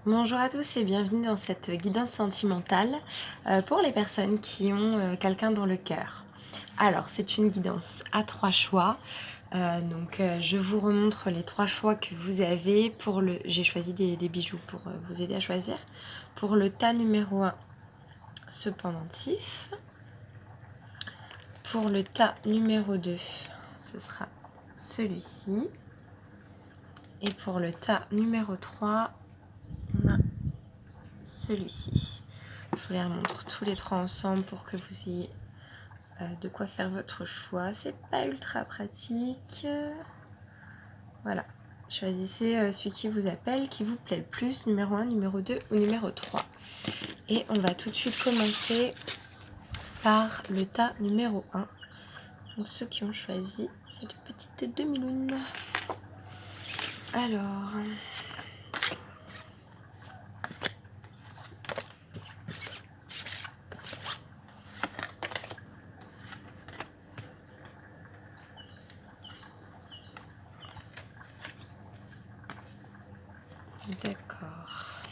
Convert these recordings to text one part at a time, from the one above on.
Bonjour à tous et bienvenue dans cette guidance sentimentale pour les personnes qui ont quelqu'un dans le cœur. Alors, c'est une guidance à trois choix. Je vous remontre les trois choix que vous avez pour le... J'ai choisi des bijoux pour vous aider à choisir. Pour le tas numéro un, ce pendentif. Pour le tas numéro 2, ce sera celui-ci. Et pour le tas numéro 3, on a celui-ci. Je vous les remontre tous les trois ensemble pour que vous ayez de quoi faire votre choix. C'est pas ultra pratique. Voilà. Choisissez celui qui vous appelle, qui vous plaît le plus, numéro 1, numéro 2 ou numéro 3. Et on va tout de suite commencer par le tas numéro 1. Donc ceux qui ont choisi cette petite demi-lune. Alors... D'accord.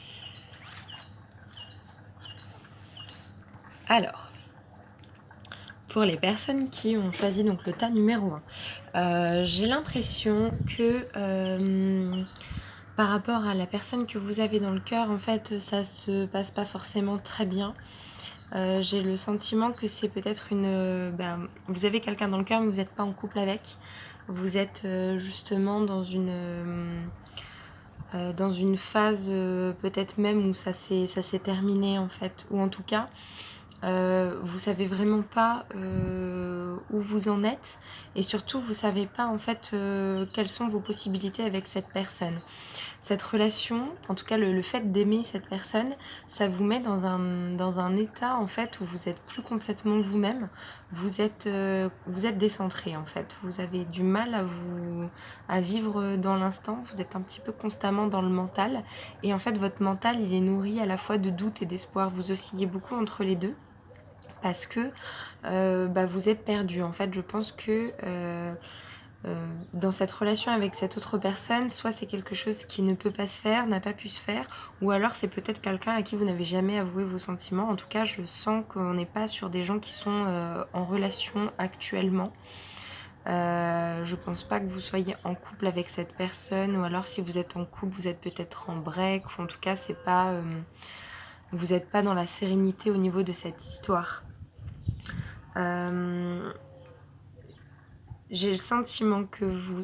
Alors, pour les personnes qui ont choisi donc le tas numéro 1, j'ai l'impression que par rapport à la personne que vous avez dans le cœur, en fait, ça se passe pas forcément très bien. J'ai le sentiment que c'est peut-être vous avez quelqu'un dans le cœur, mais vous n'êtes pas en couple avec. Vous êtes justement dans une phase peut-être même où ça s'est terminé en fait, ou en tout cas vous savez vraiment pas où vous en êtes, et surtout vous savez pas en fait quelles sont vos possibilités avec cette personne. Cette relation, en tout cas le fait d'aimer cette personne, ça vous met dans un état en fait où vous êtes plus complètement vous-même. Vous êtes décentré en fait. Vous avez du mal à vivre dans l'instant. Vous êtes un petit peu constamment dans le mental. Et en fait, votre mental, il est nourri à la fois de doute et d'espoir. Vous oscillez beaucoup entre les deux parce que vous êtes perdu. En fait, je pense que dans cette relation avec cette autre personne, soit c'est quelque chose qui ne peut pas se faire, n'a pas pu se faire, ou alors c'est peut-être quelqu'un à qui vous n'avez jamais avoué vos sentiments. En tout cas, je sens qu'on n'est pas sur des gens qui sont en relation actuellement. Je pense pas que vous soyez en couple avec cette personne, ou alors si vous êtes en couple, vous êtes peut-être en break, ou en tout cas, c'est pas, vous n'êtes pas dans la sérénité au niveau de cette histoire. J'ai le sentiment que vous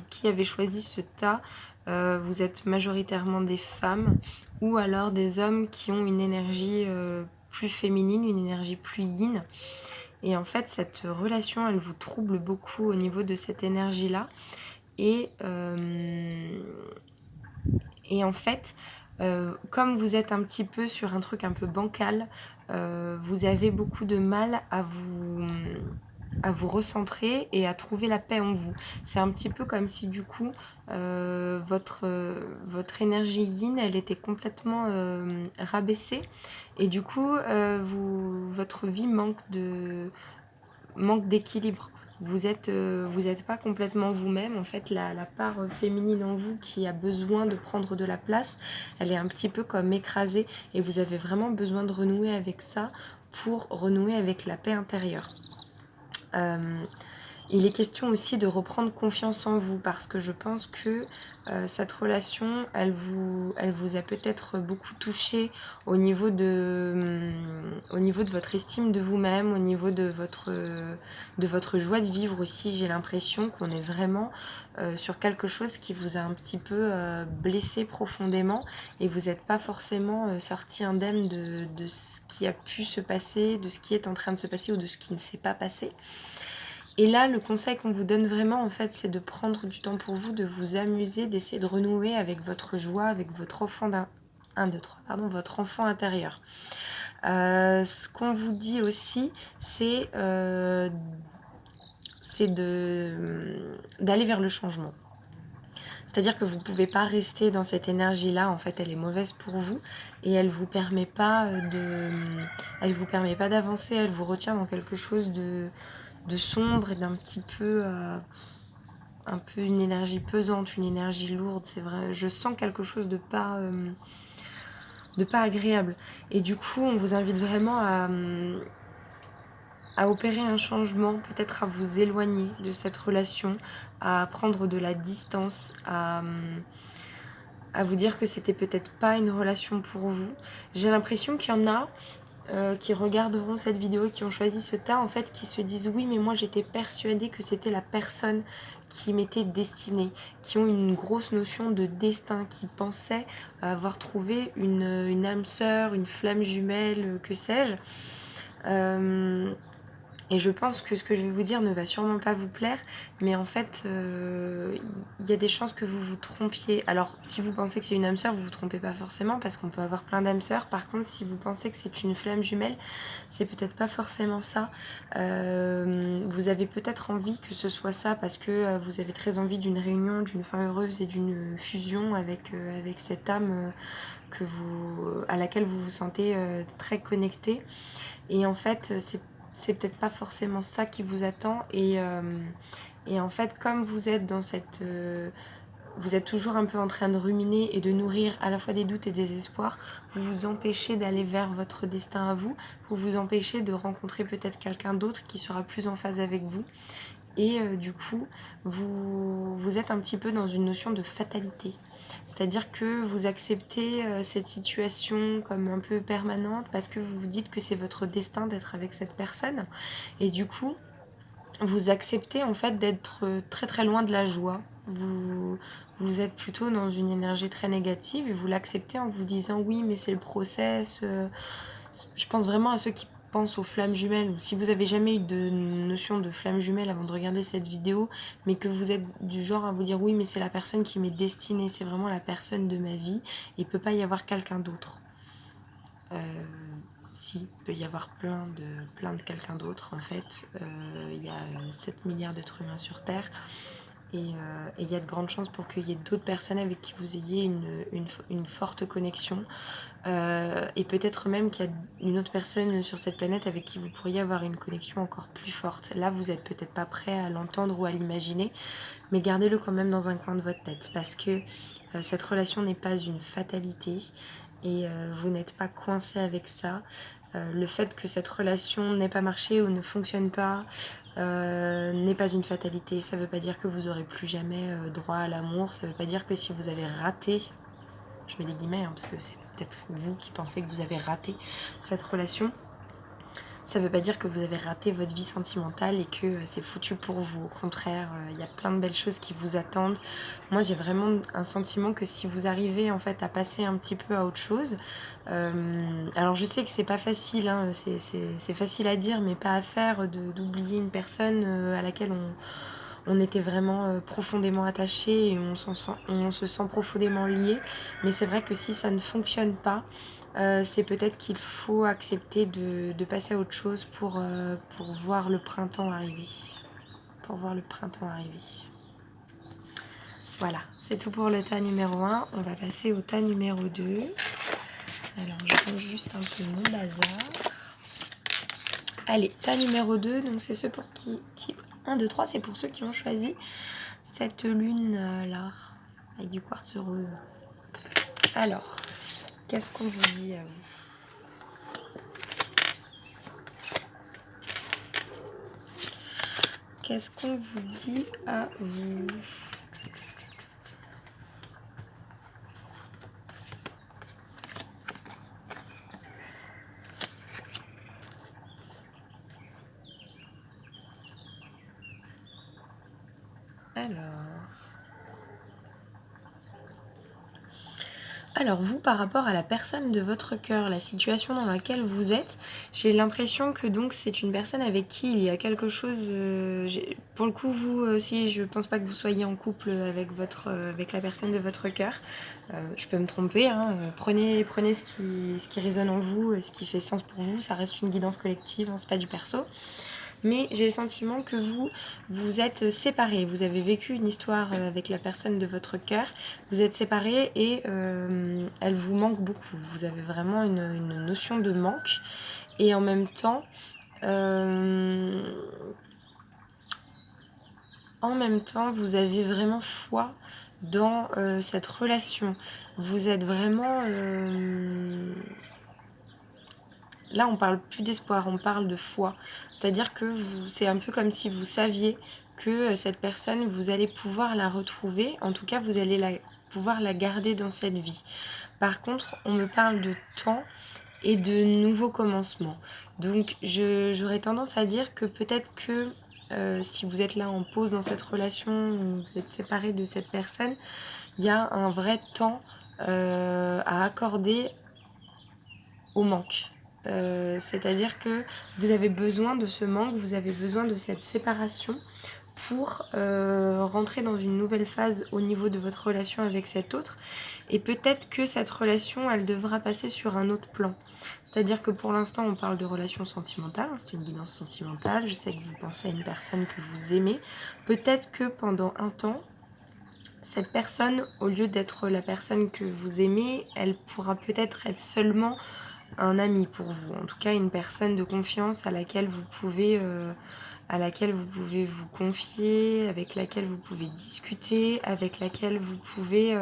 qui avez choisi ce tas, vous êtes majoritairement des femmes ou alors des hommes qui ont une énergie plus féminine, une énergie plus yin. Et en fait, cette relation, elle vous trouble beaucoup au niveau de cette énergie-là. Et, et en fait, comme vous êtes un petit peu sur un truc un peu bancal, vous avez beaucoup de mal à vous recentrer et à trouver la paix en vous. C'est un petit peu comme si du coup votre énergie yin, elle était complètement rabaissée, et du coup votre vie manque d'équilibre. Vous êtes pas complètement vous-même. En fait, la part féminine en vous qui a besoin de prendre de la place, elle est un petit peu comme écrasée, et vous avez vraiment besoin de renouer avec ça pour renouer avec la paix intérieure. Il est question aussi de reprendre confiance en vous, parce que je pense que cette relation, elle vous a peut-être beaucoup touché au niveau de votre estime de vous-même, au niveau de votre joie de vivre aussi. J'ai l'impression qu'on est vraiment sur quelque chose qui vous a un petit peu blessé profondément, et vous n'êtes pas forcément sorti indemne de ce qui a pu se passer, de ce qui est en train de se passer ou de ce qui ne s'est pas passé. Et là, le conseil qu'on vous donne vraiment, en fait, c'est de prendre du temps pour vous, de vous amuser, d'essayer de renouer avec votre joie, avec votre enfant votre enfant intérieur. Ce qu'on vous dit aussi, c'est d'aller vers le changement. C'est-à-dire que vous ne pouvez pas rester dans cette énergie-là. En fait, elle est mauvaise pour vous, et elle vous permet pas d'avancer. Elle vous retient dans quelque chose de sombre et d'un petit peu un peu une énergie pesante, une énergie lourde. C'est vrai, je sens quelque chose de pas agréable. Et du coup, on vous invite vraiment à opérer un changement, peut-être à vous éloigner de cette relation, à prendre de la distance, à vous dire que c'était peut-être pas une relation pour vous. J'ai l'impression qu'il y en a qui regarderont cette vidéo et qui ont choisi ce tas, en fait, qui se disent oui, mais moi j'étais persuadée que c'était la personne qui m'était destinée, qui ont une grosse notion de destin, qui pensaient avoir trouvé une âme sœur, une flamme jumelle, que sais-je. Et je pense que ce que je vais vous dire ne va sûrement pas vous plaire, mais en fait, il y a des chances que vous vous trompiez. Alors, si vous pensez que c'est une âme sœur, vous vous trompez pas forcément, parce qu'on peut avoir plein d'âmes sœurs. Par contre, si vous pensez que c'est une flamme jumelle, c'est peut-être pas forcément ça. Vous avez peut-être envie que ce soit ça, parce que vous avez très envie d'une réunion, d'une fin heureuse et d'une fusion avec cette âme à laquelle vous vous sentez très connecté. Et en fait, c'est peut-être pas forcément ça qui vous attend. Et en fait, comme vous êtes dans vous êtes toujours un peu en train de ruminer et de nourrir à la fois des doutes et des espoirs, vous vous empêchez d'aller vers votre destin à vous, vous vous empêchez de rencontrer peut-être quelqu'un d'autre qui sera plus en phase avec vous. Et du coup, vous êtes un petit peu dans une notion de fatalité. C'est-à-dire que vous acceptez cette situation comme un peu permanente parce que vous vous dites que c'est votre destin d'être avec cette personne. Et du coup, vous acceptez en fait d'être très très loin de la joie. Vous êtes plutôt dans une énergie très négative et vous l'acceptez en vous disant oui, mais c'est le process. Je pense vraiment à ceux qui pensent aux flammes jumelles, ou si vous avez jamais eu de notion de flammes jumelles avant de regarder cette vidéo, mais que vous êtes du genre à vous dire oui, mais c'est la personne qui m'est destinée, c'est vraiment la personne de ma vie, et il peut pas y avoir quelqu'un d'autre. Si, il peut y avoir plein de quelqu'un d'autre en fait. Il y a 7 milliards d'êtres humains sur Terre. Et il y a de grandes chances pour qu'il y ait d'autres personnes avec qui vous ayez une forte connexion. Et peut-être même qu'il y a une autre personne sur cette planète avec qui vous pourriez avoir une connexion encore plus forte. Là, vous n'êtes peut-être pas prêt à l'entendre ou à l'imaginer, mais gardez-le quand même dans un coin de votre tête, parce que cette relation n'est pas une fatalité et vous n'êtes pas coincé avec ça. Le fait que cette relation n'ait pas marché ou ne fonctionne pas n'est pas une fatalité. Ça ne veut pas dire que vous n'aurez plus jamais droit à l'amour. Ça ne veut pas dire que si vous avez raté, je mets des guillemets parce que c'est peut-être vous qui pensez que vous avez raté cette relation, ça ne veut pas dire que vous avez raté votre vie sentimentale et que c'est foutu pour vous. Au contraire, il y a plein de belles choses qui vous attendent. Moi, j'ai vraiment un sentiment que si vous arrivez en fait à passer un petit peu à autre chose, alors je sais que c'est pas facile, hein, c'est facile à dire, mais pas à faire, d'oublier une personne à laquelle on était vraiment profondément attaché et on se sent profondément lié. Mais c'est vrai que si ça ne fonctionne pas, c'est peut-être qu'il faut accepter de passer à autre chose pour voir le printemps arriver. Pour voir le printemps arriver. Voilà, c'est tout pour le tas numéro 1. On va passer au tas numéro 2. Alors, je range juste un peu mon bazar. Allez, tas numéro 2, donc c'est ceux pour qui 1, 2, 3, c'est pour ceux qui ont choisi cette lune là, avec du quartz rose. Alors, qu'est-ce qu'on vous dit à vous? Qu'est-ce qu'on vous dit à vous? Alors vous, par rapport à la personne de votre cœur, la situation dans laquelle vous êtes, j'ai l'impression que donc c'est une personne avec qui il y a quelque chose. Pour le coup, vous aussi, je pense pas que vous soyez en couple avec la personne de votre cœur. Je peux me tromper. Hein, prenez ce qui résonne en vous, ce qui fait sens pour vous. Ça reste une guidance collective, hein, c'est pas du perso. Mais j'ai le sentiment que vous êtes séparés. Vous avez vécu une histoire avec la personne de votre cœur. Vous êtes séparés et elle vous manque beaucoup. Vous avez vraiment une notion de manque. Et en même temps, en même temps, vous avez vraiment foi dans cette relation. Vous êtes vraiment... Là, on parle plus d'espoir, on parle de foi. C'est-à-dire que c'est un peu comme si vous saviez que cette personne, vous allez pouvoir la retrouver. En tout cas, vous allez pouvoir la garder dans cette vie. Par contre, on me parle de temps et de nouveaux commencements. Donc, j'aurais tendance à dire que peut-être que si vous êtes là en pause dans cette relation, ou vous êtes séparé de cette personne, il y a un vrai temps à accorder au manque. C'est-à-dire que vous avez besoin de ce manque, vous avez besoin de cette séparation pour rentrer dans une nouvelle phase au niveau de votre relation avec cet autre. Et peut-être que cette relation, elle devra passer sur un autre plan. C'est-à-dire que pour l'instant, on parle de relation sentimentale, c'est une guidance sentimentale. Je sais que vous pensez à une personne que vous aimez. Peut-être que pendant un temps, cette personne, au lieu d'être la personne que vous aimez, elle pourra peut-être être seulement un ami pour vous. En tout cas, une personne de confiance à laquelle vous pouvez vous confier, avec laquelle vous pouvez discuter, avec laquelle vous pouvez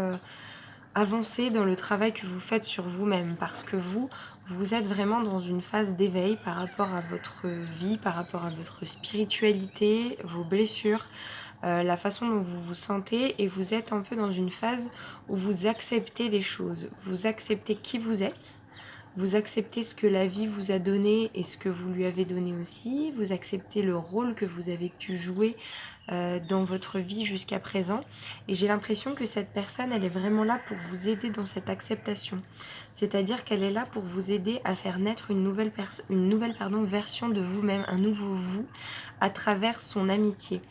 avancer dans le travail que vous faites sur vous-même. Parce que vous êtes vraiment dans une phase d'éveil par rapport à votre vie, par rapport à votre spiritualité, vos blessures, la façon dont vous vous sentez, et vous êtes un peu dans une phase où vous acceptez les choses, vous acceptez qui vous êtes, vous acceptez ce que la vie vous a donné et ce que vous lui avez donné aussi, vous acceptez le rôle que vous avez pu jouer dans votre vie jusqu'à présent, et j'ai l'impression que cette personne, elle est vraiment là pour vous aider dans cette acceptation, c'est-à-dire qu'elle est là pour vous aider à faire naître une nouvelle version de vous-même, un nouveau vous, à travers son amitié.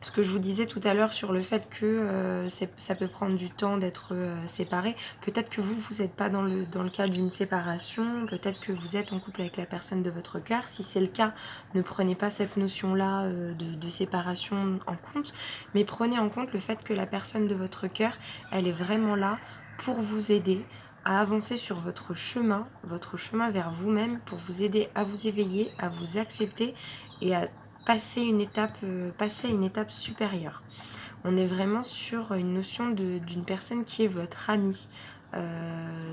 Ce que je vous disais tout à l'heure sur le fait que ça peut prendre du temps d'être séparé, peut-être que vous n'êtes pas dans le cas d'une séparation, peut-être que vous êtes en couple avec la personne de votre cœur. Si c'est le cas, ne prenez pas cette notion-là de séparation en compte, mais prenez en compte le fait que la personne de votre cœur, elle est vraiment là pour vous aider à avancer sur votre chemin vers vous-même, pour vous aider à vous éveiller, à vous accepter et à passer à une étape supérieure. On est vraiment sur une notion d'une personne qui est votre ami.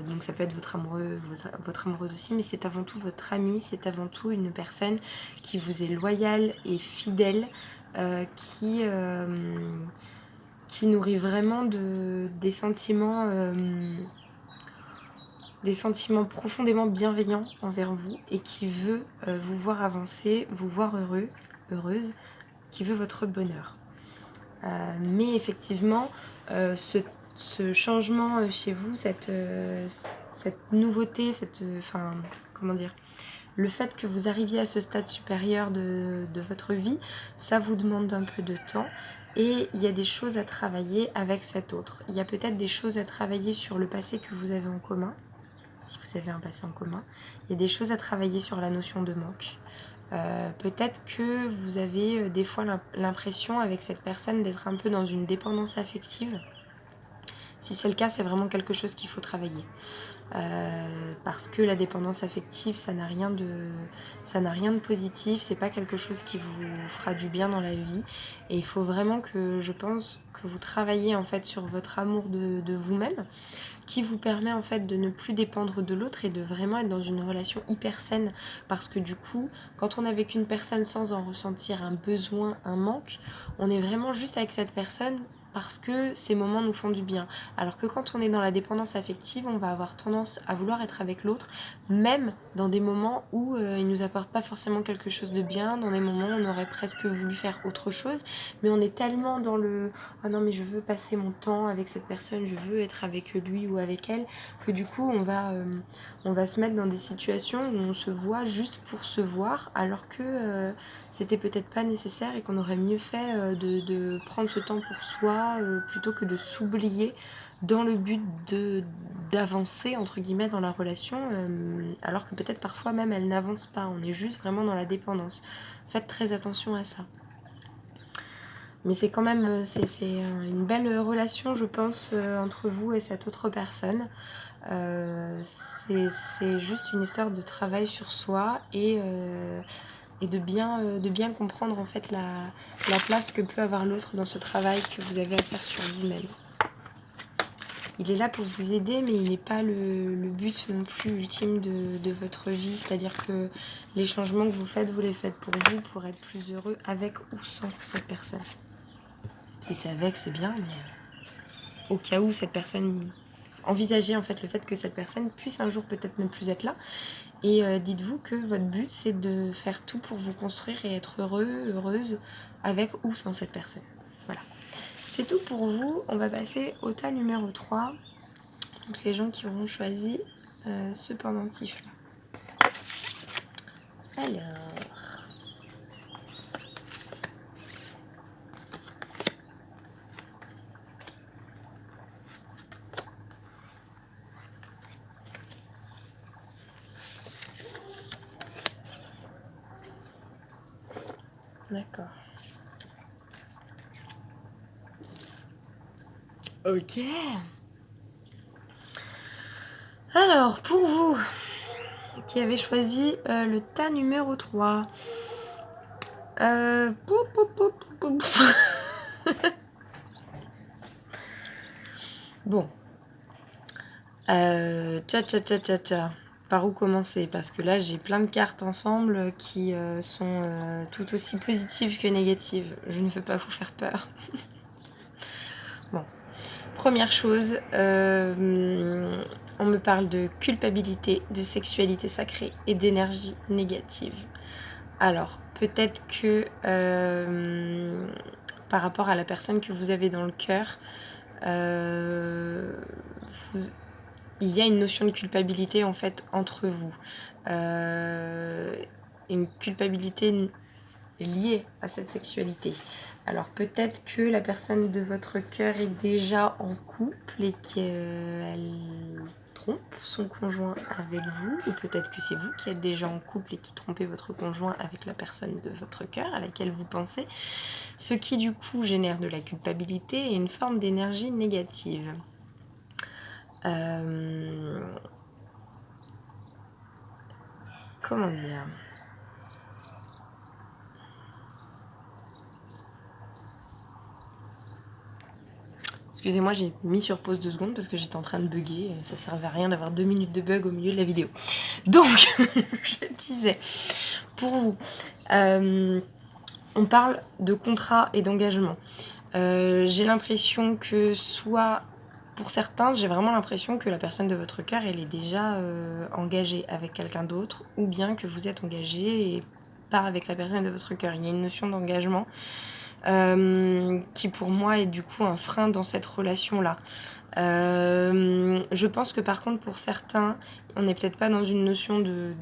Donc ça peut être votre amoureuse aussi, mais c'est avant tout votre ami, c'est avant tout une personne qui vous est loyale et fidèle, qui nourrit vraiment des sentiments profondément bienveillants envers vous, et qui veut vous voir avancer, vous voir heureuse, qui veut votre bonheur. Mais effectivement, ce changement chez vous, cette nouveauté, comment dire, le fait que vous arriviez à ce stade supérieur de votre vie, ça vous demande un peu de temps, et il y a des choses à travailler avec cet autre. Il y a peut-être des choses à travailler sur le passé que vous avez en commun, si vous avez un passé en commun. Il y a des choses à travailler sur la notion de manque. Peut-être que vous avez des fois l'impression avec cette personne d'être un peu dans une dépendance affective. Si c'est le cas, c'est vraiment quelque chose qu'il faut travailler. Parce que la dépendance affective, ça n'a rien de positif, c'est pas quelque chose qui vous fera du bien dans la vie, et il faut vraiment que, je pense, que vous travaillez en fait sur votre amour de vous-même, qui vous permet en fait de ne plus dépendre de l'autre et de vraiment être dans une relation hyper saine, parce que du coup, quand on est avec une personne sans en ressentir un besoin, un manque, on est vraiment juste avec cette personne parce que ces moments nous font du bien. Alors que quand on est dans la dépendance affective, on va avoir tendance à vouloir être avec l'autre, même dans des moments où il nous apporte pas forcément quelque chose de bien, dans des moments où on aurait presque voulu faire autre chose, mais on est tellement dans le « ah non mais je veux passer mon temps avec cette personne, je veux être avec lui ou avec elle », que du coup on va se mettre dans des situations où on se voit juste pour se voir, alors que c'était peut-être pas nécessaire, et qu'on aurait mieux fait de prendre ce temps pour soi, plutôt que de s'oublier dans le but d'avancer entre guillemets dans la relation, alors que peut-être parfois même elle n'avance pas, on est juste vraiment dans la dépendance. Faites très attention à ça. Mais c'est quand même c'est une belle relation, je pense, entre vous et cette autre personne. C'est juste une histoire de travail sur soi, et et de bien comprendre en fait la place que peut avoir l'autre dans ce travail que vous avez à faire sur vous-même. Il est là pour vous aider, mais il n'est pas le but non plus ultime de votre vie. C'est-à-dire que les changements que vous les faites pour être plus heureux avec ou sans cette personne. Si c'est avec, c'est bien, mais au cas où cette personne... Envisagez en fait le fait que cette personne puisse un jour peut-être ne plus être là. Et dites-vous que votre but, c'est de faire tout pour vous construire et être heureuse avec ou sans cette personne. Voilà. C'est tout pour vous. On va passer au tas numéro 3. Donc les gens qui auront choisi ce pendentif là. Alors. D'accord. Ok. Alors, pour vous qui avez choisi le tas numéro 3. Bon. Tcha. Par où commencer? Parce que là, j'ai plein de cartes ensemble qui sont tout aussi positives que négatives. Je ne veux pas vous faire peur. Bon. Première chose, on me parle de culpabilité, de sexualité sacrée et d'énergie négative. Alors, peut-être que par rapport à la personne que vous avez dans le cœur, il y a une notion de culpabilité en fait entre vous. Une culpabilité liée à cette sexualité. Alors peut-être que la personne de votre cœur est déjà en couple et qu'elle trompe son conjoint avec vous, ou peut-être que c'est vous qui êtes déjà en couple et qui trompez votre conjoint avec la personne de votre cœur à laquelle vous pensez, ce qui du coup génère de la culpabilité et une forme d'énergie négative. Comment dire ? Excusez-moi, j'ai mis sur pause 2 secondes parce que j'étais en train de bugger. Ça ne servait à rien d'avoir 2 minutes de bug au milieu de la vidéo. Donc, je disais, pour vous, on parle de contrat et d'engagement. J'ai l'impression que soit, pour certains, j'ai vraiment l'impression que la personne de votre cœur, elle est déjà engagée avec quelqu'un d'autre, ou bien que vous êtes engagé et pas avec la personne de votre cœur. Il y a une notion d'engagement qui pour moi est du coup un frein dans cette relation-là. Je pense que par contre pour certains, on n'est peut-être pas dans une notion de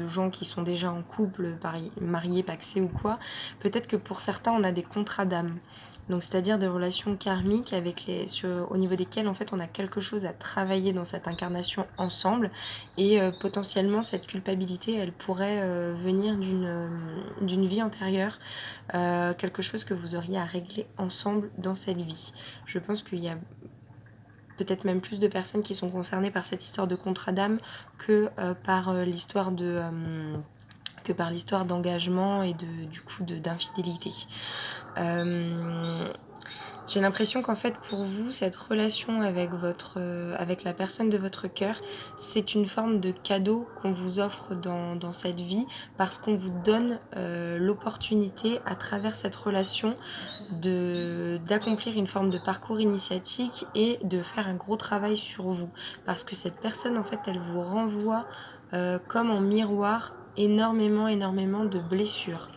gens qui sont déjà en couple, mariés, pacsés ou quoi. Peut-être que pour certains, on a des contrats d'âme. Donc c'est-à-dire des relations karmiques au niveau desquelles en fait on a quelque chose à travailler dans cette incarnation ensemble et potentiellement cette culpabilité elle pourrait venir d'une vie antérieure, quelque chose que vous auriez à régler ensemble dans cette vie. Je pense qu'il y a peut-être même plus de personnes qui sont concernées par cette histoire de contrat d'âme que par l'histoire d'engagement et d'infidélité. J'ai l'impression qu'en fait pour vous cette relation avec la personne de votre cœur, c'est une forme de cadeau qu'on vous offre dans cette vie parce qu'on vous donne l'opportunité à travers cette relation d'accomplir une forme de parcours initiatique et de faire un gros travail sur vous parce que cette personne en fait elle vous renvoie comme en miroir énormément de blessures.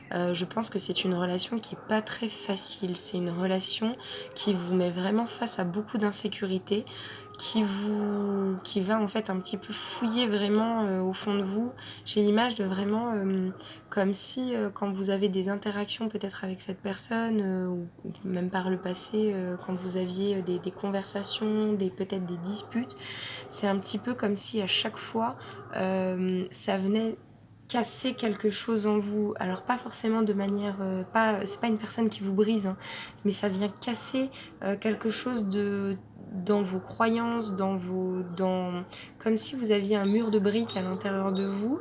Je pense que c'est une relation qui est pas très facile. C'est une relation qui vous met vraiment face à beaucoup d'insécurité, qui va en fait un petit peu fouiller vraiment au fond de vous. J'ai l'image de vraiment comme si quand vous avez des interactions peut-être avec cette personne ou même par le passé quand vous aviez des conversations, peut-être des disputes, c'est un petit peu comme si à chaque fois ça venait casser quelque chose en vous. Alors pas forcément de manière... c'est pas une personne qui vous brise, hein, mais ça vient casser quelque chose dans vos croyances, comme si vous aviez un mur de briques à l'intérieur de vous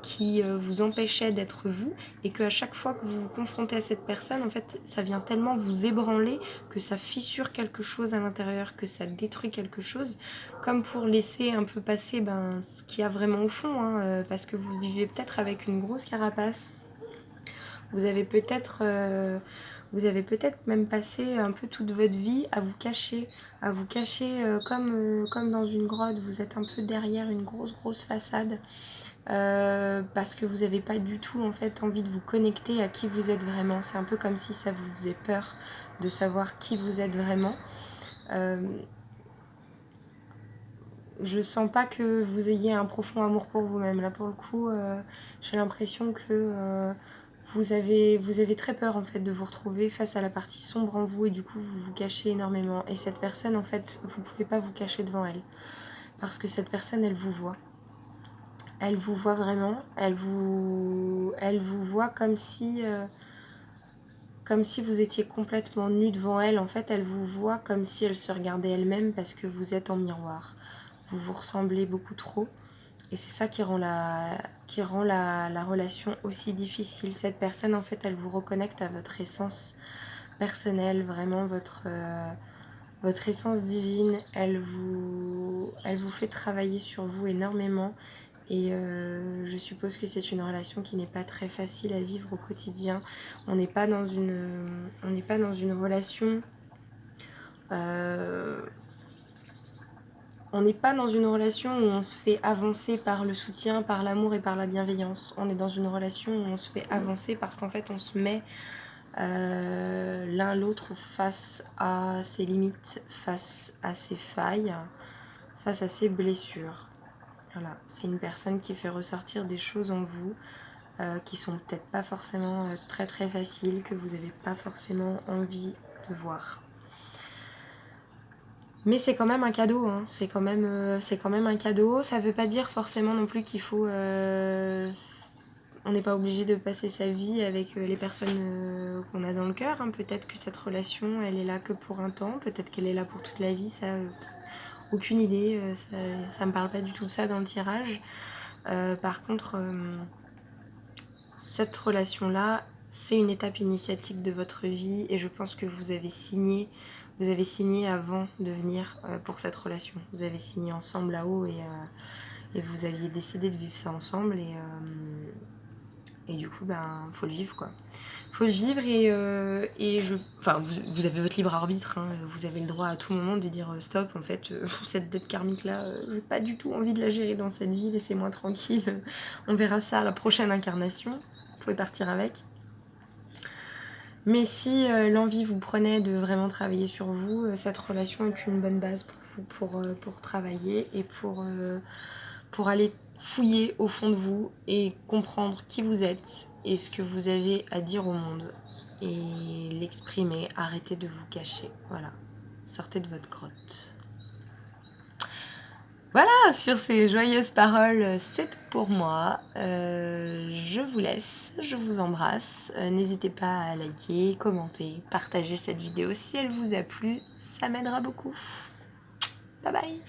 qui vous empêchait d'être vous, et qu'à chaque fois que vous vous confrontez à cette personne, en fait, ça vient tellement vous ébranler que ça fissure quelque chose à l'intérieur, que ça détruit quelque chose, comme pour laisser un peu passer ce qu'il y a vraiment au fond, hein, parce que vous vivez peut-être avec une grosse carapace. Vous avez peut-être même passé un peu toute votre vie à vous cacher, comme dans une grotte. Vous êtes un peu derrière une grosse façade parce que vous n'avez pas du tout en fait envie de vous connecter à qui vous êtes vraiment. C'est un peu comme si ça vous faisait peur de savoir qui vous êtes vraiment. Je sens pas que vous ayez un profond amour pour vous-même. Là, pour le coup, j'ai l'impression que vous avez très peur en fait de vous retrouver face à la partie sombre en vous, et du coup vous vous cachez énormément. Et cette personne, en fait, vous pouvez pas vous cacher devant elle parce que cette personne, elle vous voit. Elle vous voit vraiment. Elle vous voit comme si vous étiez complètement nu devant elle. En fait, elle vous voit comme si elle se regardait elle-même parce que vous êtes en miroir. Vous vous ressemblez beaucoup trop. Et c'est ça qui rend la relation aussi difficile. Cette personne, en fait, elle vous reconnecte à votre essence personnelle, vraiment votre essence divine. Elle vous fait travailler sur vous énormément. Et je suppose que c'est une relation qui n'est pas très facile à vivre au quotidien. On n'est pas dans une relation... on n'est pas dans une relation où on se fait avancer par le soutien, par l'amour et par la bienveillance. On est dans une relation où on se fait avancer parce qu'en fait on se met l'un l'autre face à ses limites, face à ses failles, face à ses blessures. Voilà, c'est une personne qui fait ressortir des choses en vous qui sont peut-être pas forcément très très faciles, que vous n'avez pas forcément envie de voir. Mais c'est quand même un cadeau, hein. C'est quand même un cadeau. Ça veut pas dire forcément non plus qu'il faut... on n'est pas obligé de passer sa vie avec les personnes qu'on a dans le cœur, hein. Peut-être que cette relation, elle est là que pour un temps. Peut-être qu'elle est là pour toute la vie. Ça, aucune idée. Ça me parle pas du tout de ça dans le tirage. Par contre, cette relation-là, c'est une étape initiatique de votre vie, et je pense que vous avez signé avant de venir pour cette relation. Vous avez signé ensemble là-haut, et vous aviez décidé de vivre ça ensemble, et du coup, faut le vivre, quoi. Faut le vivre, vous avez votre libre arbitre, hein. Vous avez le droit à tout moment de dire stop, en fait, cette dette karmique-là, j'ai pas du tout envie de la gérer dans cette vie, laissez-moi tranquille, on verra ça à la prochaine incarnation. Vous pouvez partir avec. Mais si l'envie vous prenait de vraiment travailler sur vous, cette relation est une bonne base pour vous, pour travailler et pour aller fouiller au fond de vous et comprendre qui vous êtes et ce que vous avez à dire au monde. Et l'exprimer, arrêtez de vous cacher. Voilà, sortez de votre grotte. Voilà, sur ces joyeuses paroles, c'est tout pour moi. Je vous laisse, je vous embrasse. N'hésitez pas à liker, commenter, partager cette vidéo si elle vous a plu, ça m'aidera beaucoup. Bye bye.